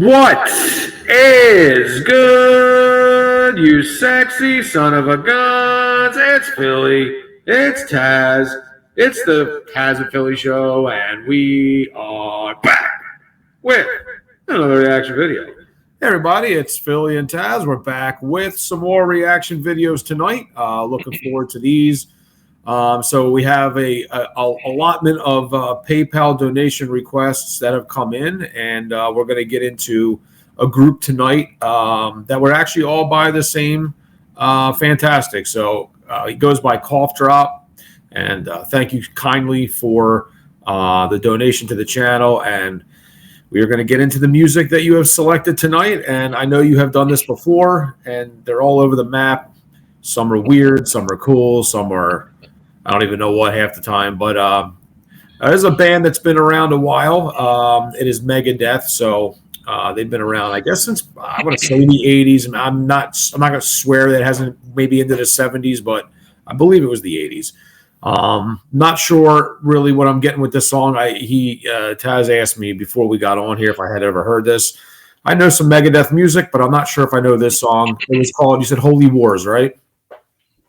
What is good, you sexy son of a guns? It's Philly. It's Taz. It's the Tazzz N Philly show, and we are back with another reaction video. Hey everybody, it's Philly and Taz. We're back with some more reaction videos tonight. Looking forward to these. So we have a allotment of PayPal donation requests that have come in, and we're going to get into a group tonight that were actually all by the same Fantastic. So he goes by Cough Drop, and thank you kindly for the donation to the channel. And we are going to get into the music that you have selected tonight, and I know you have done this before, and they're all over the map. Some are weird, some are cool, some are, I don't even know what half the time, but there's a band that's been around a while. It is Megadeth, so they've been around, I guess, since I want to say the 80s. I'm not going to swear that it hasn't maybe into the 70s, but I believe it was the 80s. Not sure really what I'm getting with this song. Taz asked me before we got on here if I had ever heard this. I know some Megadeth music, but I'm not sure if I know this song. It was called, you said Holy Wars, right?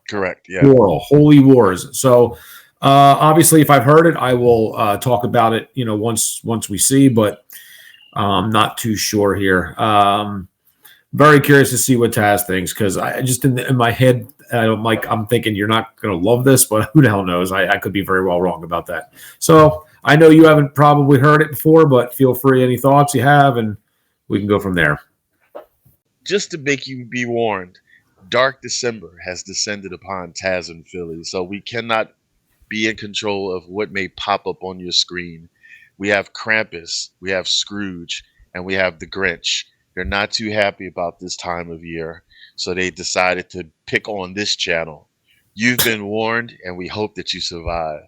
Correct. Yeah. Plural, Holy Wars. So obviously, if I've heard it, I will talk about it. Once we see, but I'm not too sure here. Very curious to see what Taz thinks, because I just in my head, I'm thinking you're not going to love this, but who the hell knows? I could be very well wrong about that. So I know you haven't probably heard it before, but feel free, any thoughts you have, and we can go from there. Just to make you be warned, Dark December has descended upon Tazzz N Philly, so we cannot be in control of what may pop up on your screen. We have Krampus, we have Scrooge, and we have the Grinch. They're not too happy about this time of year, so they decided to pick on this channel. You've been warned, and we hope that you survive.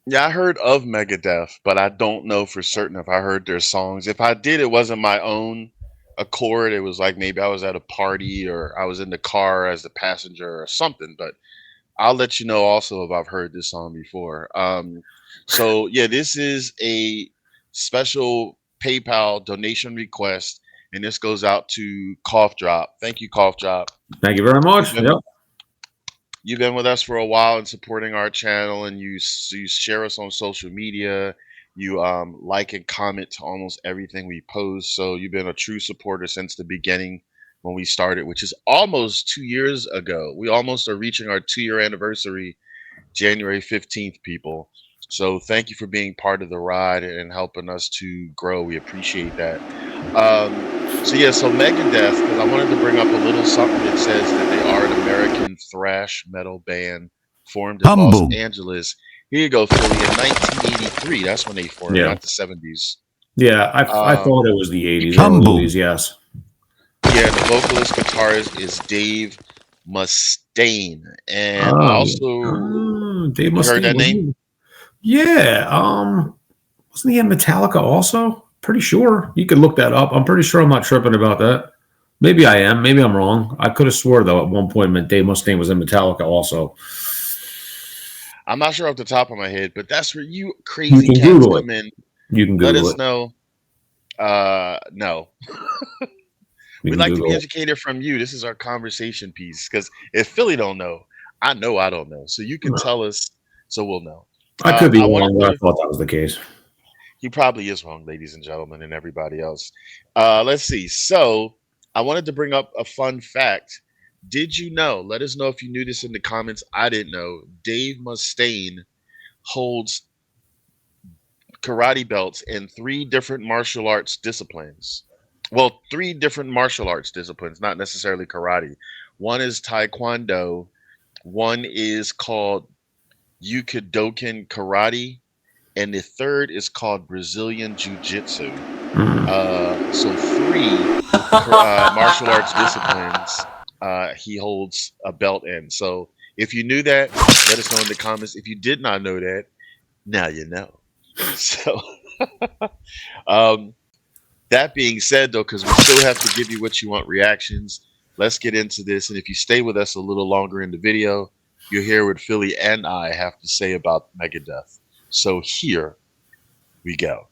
Yeah, I heard of Megadeth, but I don't know for certain if I heard their songs. If I did, it wasn't my own accord. It was like maybe I was at a party or I was in the car as the passenger or something, but I'll let you know also if I've heard this song before. So yeah, this is a special PayPal donation request, and this goes out to Cough Drop. Thank you, Cough Drop. Thank you very much. You've been with us for a while and supporting our channel, and you share us on social media. You like and comment to almost everything we post. So you've been a true supporter since the beginning when we started, which is almost 2 years ago. We almost are reaching our 2-year anniversary, January 15th, people. So thank you for being part of the ride and helping us to grow. We appreciate that. So Megadeth, because I wanted to bring up a little something that says that they are an American thrash metal band formed in Los Angeles. Here you go, Philly, in 1983. That's when they formed, not the 70s. Yeah, I thought it was the 80s. Yes. Yeah, the vocalist guitarist is Dave Mustaine. And also, Dave Mustaine. Heard that name? Yeah. Wasn't he in Metallica also? Pretty sure. You could look that up. I'm pretty sure I'm not tripping about that. Maybe I am. Maybe I'm wrong. I could have swore, though, at one point Dave Mustaine was in Metallica also. I'm not sure off the top of my head, but that's where you crazy cats come in. You can Google Let us know. No. We'd like to be educated from you. This is our conversation piece, because if Philly don't know I don't know. So you can tell us, so we'll know. I could be wrong. I thought that was the case. He probably is wrong, ladies and gentlemen, and everybody else. Let's see. So I wanted to bring up a fun fact. Did you know? Let us know if you knew this in the comments. I didn't know. Dave Mustaine holds karate belts in 3 different martial arts disciplines. Well, 3 different martial arts disciplines, not necessarily karate. One is Taekwondo. One is called Yukidokan Karate. And the third is called Brazilian Jiu-Jitsu. So 3 martial arts disciplines he holds a belt in. So if you knew that, let us know in the comments. If you did not know that, now you know. So that being said, though, because we still have to give you what you want reactions, let's get into this. And if you stay with us a little longer in the video, you'll hear what Philly and I have to say about Megadeth. So here we go.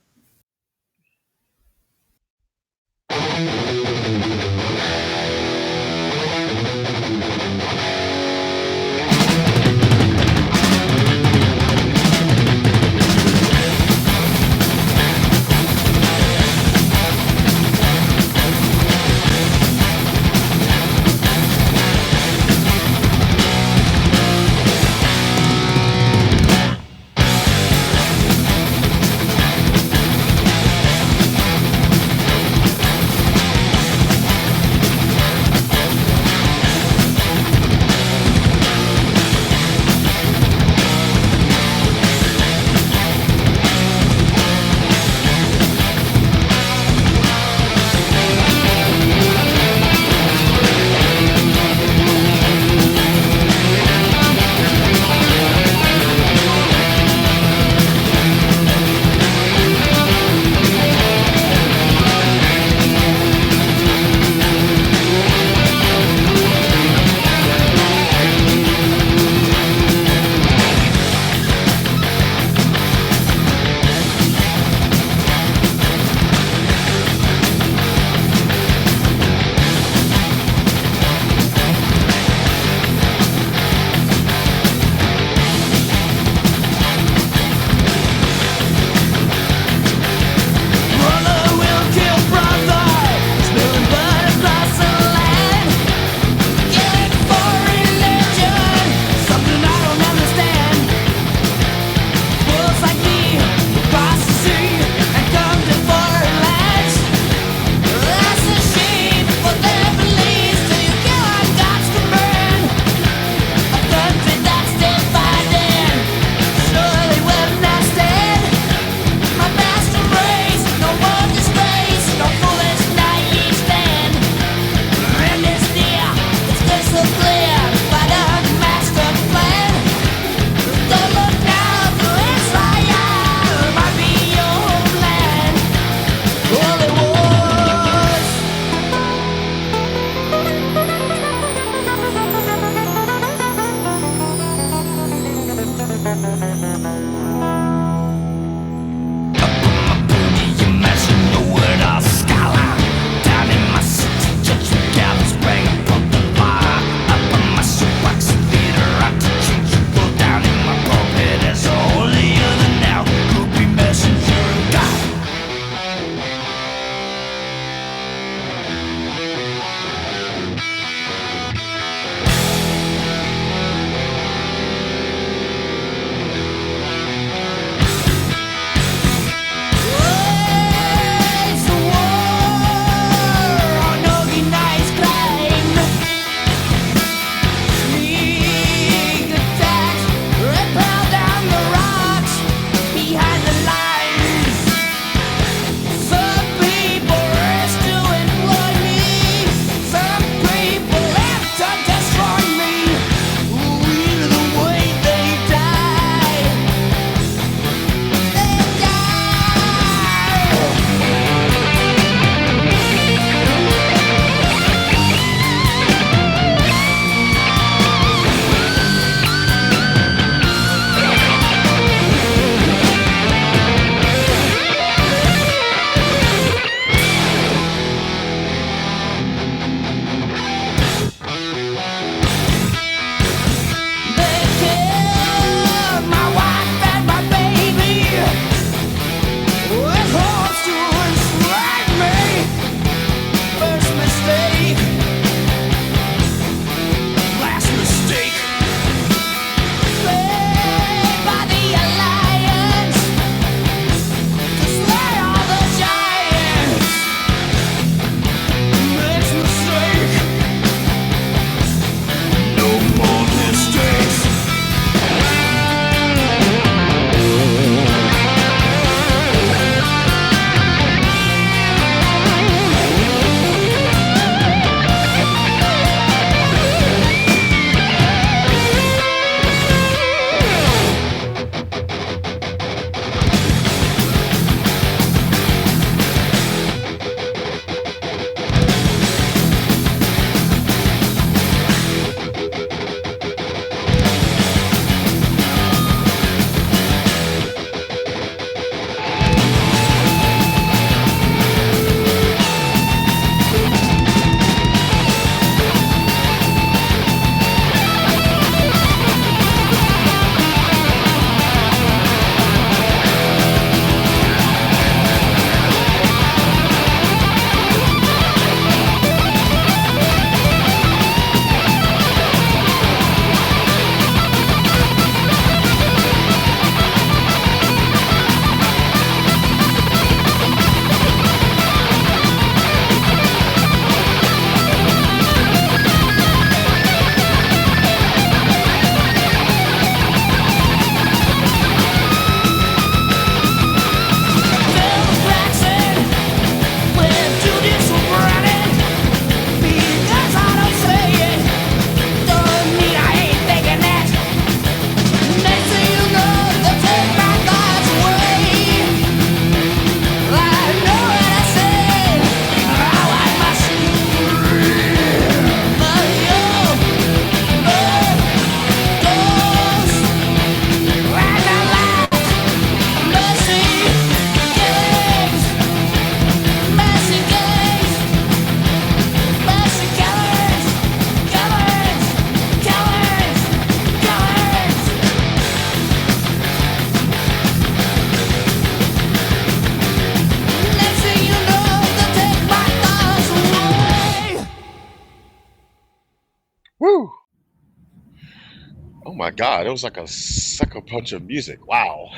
my God, it was like a sucker punch of music. Wow.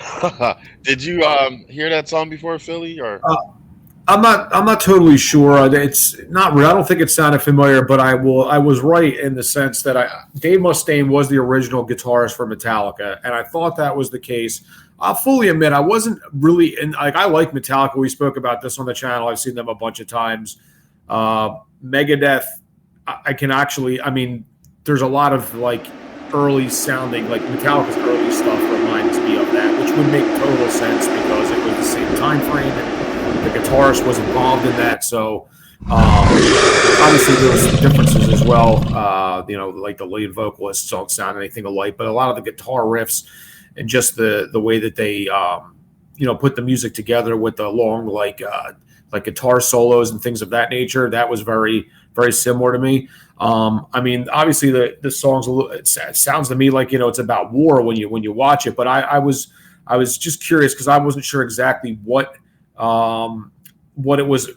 Did you hear that song before, Philly? Or Uh, I'm not totally sure. It's not. I don't think it sounded familiar, but I will. I was right in the sense that Dave Mustaine was the original guitarist for Metallica, and I thought that was the case. I'll fully admit I wasn't really in. Like I like Metallica. We spoke about this on the channel. I've seen them a bunch of times. Megadeth. I can actually. I mean, there's a lot of like early sounding like Metallica's early stuff reminds me of that, which would make total sense because it was the same time frame and the guitarist was involved in that. So obviously there was some differences as well. Like the lead vocalists don't sound anything alike, but a lot of the guitar riffs and just the way that they put the music together with the long like guitar solos and things of that nature, that was very very similar to me. I mean, obviously the song's it sounds to me like it's about war when you watch it, but I was just curious because I wasn't sure exactly what it was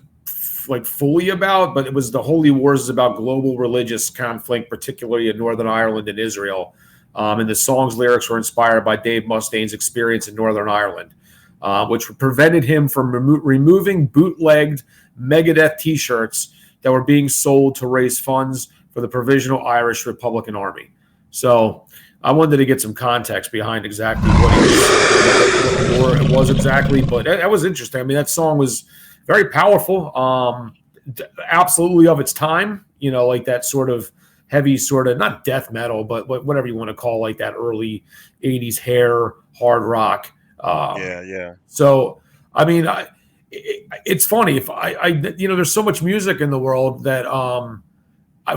like fully about, but it was the Holy Wars is about global religious conflict, particularly in Northern Ireland and Israel. And the song's lyrics were inspired by Dave Mustaine's experience in Northern Ireland, which prevented him from removing bootlegged Megadeth T-shirts that were being sold to raise funds for the Provisional Irish Republican Army. So I wanted to get some context behind exactly what it was exactly, but that was interesting. I mean, that song was very powerful, absolutely of its time, like that sort of heavy sort of, not death metal, but whatever you want to call like that early 80s hair hard rock. Yeah. So, I mean, it's funny if there's so much music in the world that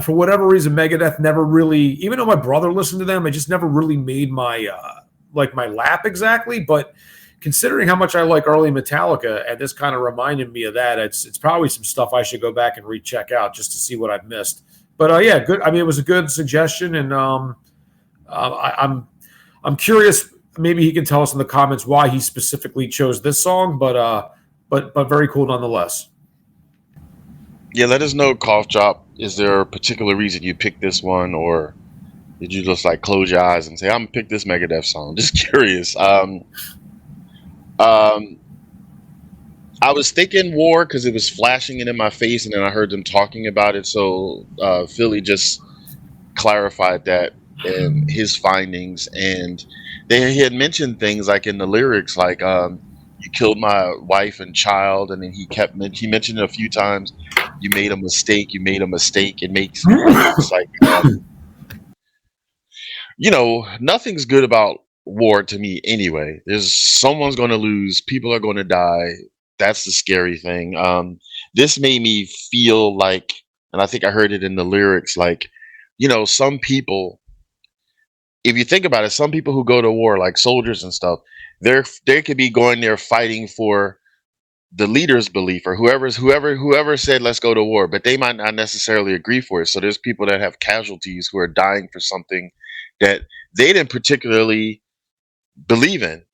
for whatever reason Megadeth never really, even though my brother listened to them, it just never really made my my lap exactly. But considering how much I like early Metallica, and this kind of reminded me of that, it's probably some stuff I should go back and recheck out just to see what I've missed. But yeah, good. I mean, it was a good suggestion, and I'm curious. Maybe he can tell us in the comments why he specifically chose this song, but very cool nonetheless. Yeah, let us know, Cough Drop. Is there a particular reason you picked this one, or did you just like close your eyes and say, "I'm gonna pick this Megadeth song"? Just curious. I was thinking war because it was flashing it in my face, and then I heard them talking about it. So Philly just clarified that in his findings, and he had mentioned things like in the lyrics, like "You killed my wife and child," and then he mentioned it a few times. You made a mistake. You made a mistake. It makes it's like nothing's good about war to me anyway. There's someone's going to lose. People are going to die. That's the scary thing. This made me feel like, and I think I heard it in the lyrics, like, some people, if you think about it, some people who go to war, like soldiers and stuff, they could be going there fighting for the leader's belief or whoever said let's go to war, but they might not necessarily agree for it. So there's people that have casualties who are dying for something that they didn't particularly believe in,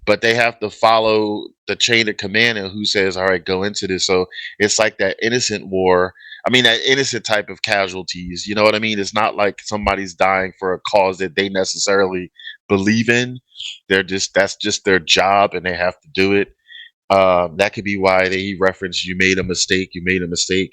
but they have to follow the chain of command and who says, all right, go into this. So it's like that innocent war. I mean, that innocent type of casualties, you know what I mean? It's not like somebody's dying for a cause that they necessarily believe in. That's just their job and they have to do it. That could be why they reference you made a mistake. You made a mistake.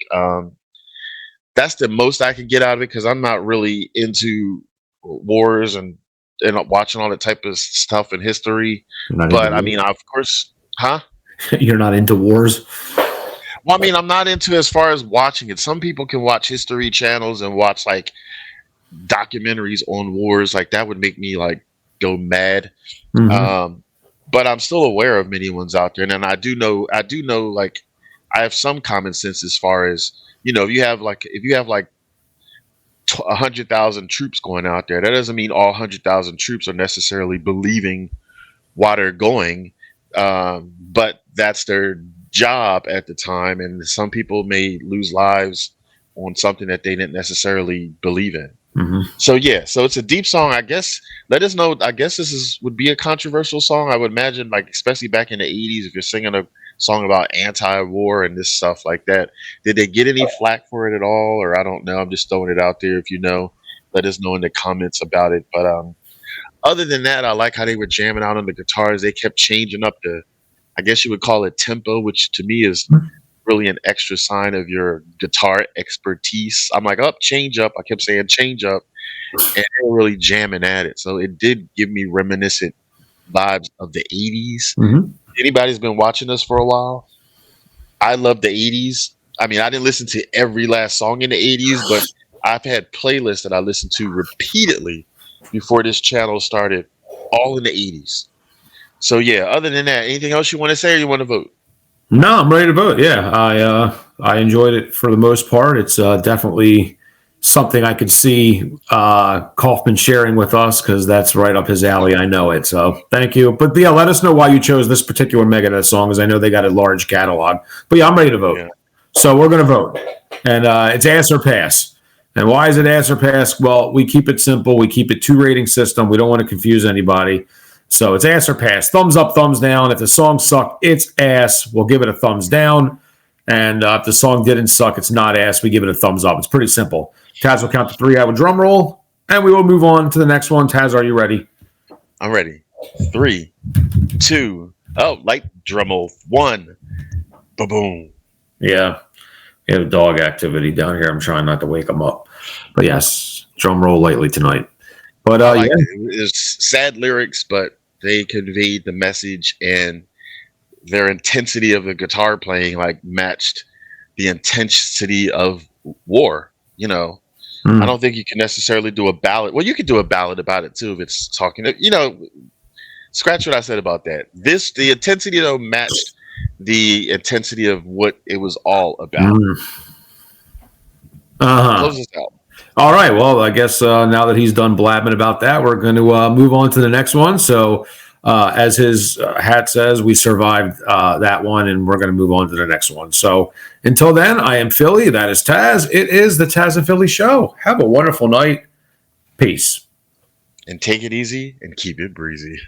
That's the most I can get out of it because I'm not really into wars and watching all that type of stuff in history. But I mean, of course, huh? You're not into wars? Well, I mean, I'm not into as far as watching it. Some people can watch history channels and watch like documentaries on wars. Like that would make me like go mad. Mm-hmm. But I'm still aware of many ones out there, and then I do know like I have some common sense as far as if you have like 100,000 troops going out there, that doesn't mean all 100,000 troops are necessarily believing why they're going, but that's their job at the time, and some people may lose lives on something that they didn't necessarily believe in. Mm-hmm. So yeah, so it's a deep song. I guess let us know. I guess would be a controversial song. I would imagine, like especially back in the 80s, if you're singing a song about anti-war and this stuff like that. Did they get any flack for it at all, or I don't know? I'm just throwing it out there. If you know, let us know in the comments about it. But Other than that, I like how they were jamming out on the guitars. They kept changing up the, I guess you would call it tempo, which to me is really an extra sign of your guitar expertise. I'm like, up, change up. I kept saying change up, and they were really jamming at it. So it did give me reminiscent vibes of the 80s. Anybody's been watching us for a while, I love the 80s. I mean, I didn't listen to every last song in the 80s, but I've had playlists that I listened to repeatedly before this channel started, all in the 80s. So yeah, other than that, anything else you want to say, or you want to vote? No, I'm ready to vote. Yeah, I enjoyed it for the most part. It's definitely something I could see Kaufman sharing with us, because that's right up his alley. I know it. So thank you. But yeah, let us know why you chose this particular Megadeth song, because I know they got a large catalog. But yeah, I'm ready to vote. Yeah. So we're going to vote, and it's ass or pass. And why is it ass or pass? Well, we keep it simple. We keep it 2-rating system. We don't want to confuse anybody. So it's ass or pass. Thumbs up, thumbs down. If the song sucked, it's ass. We'll give it a thumbs down. And if the song didn't suck, it's not ass. We give it a thumbs up. It's pretty simple. Tazzz will count to 3 out with drum roll, and we will move on to the next one. Tazzz, are you ready? I'm ready. 3, 2, light drum roll. 1, ba-boom. Yeah. We have dog activity down here. I'm trying not to wake them up. But yes, drum roll lightly tonight. But yeah. It's sad lyrics, but they conveyed the message, and their intensity of the guitar playing like matched the intensity of war. You know, I don't think you can necessarily do a ballad. Well, you could do a ballad about it too if it's talking. You know, scratch what I said about that. The intensity though matched the intensity of what it was all about. Close this out. All right. Well, I guess now that he's done blabbing about that, we're going to move on to the next one. So, as his hat says, we survived that one, and we're going to move on to the next one. So, until then, I am Philly. That is Tazzz. It is the Tazzz N Philly show. Have a wonderful night. Peace. And take it easy and keep it breezy.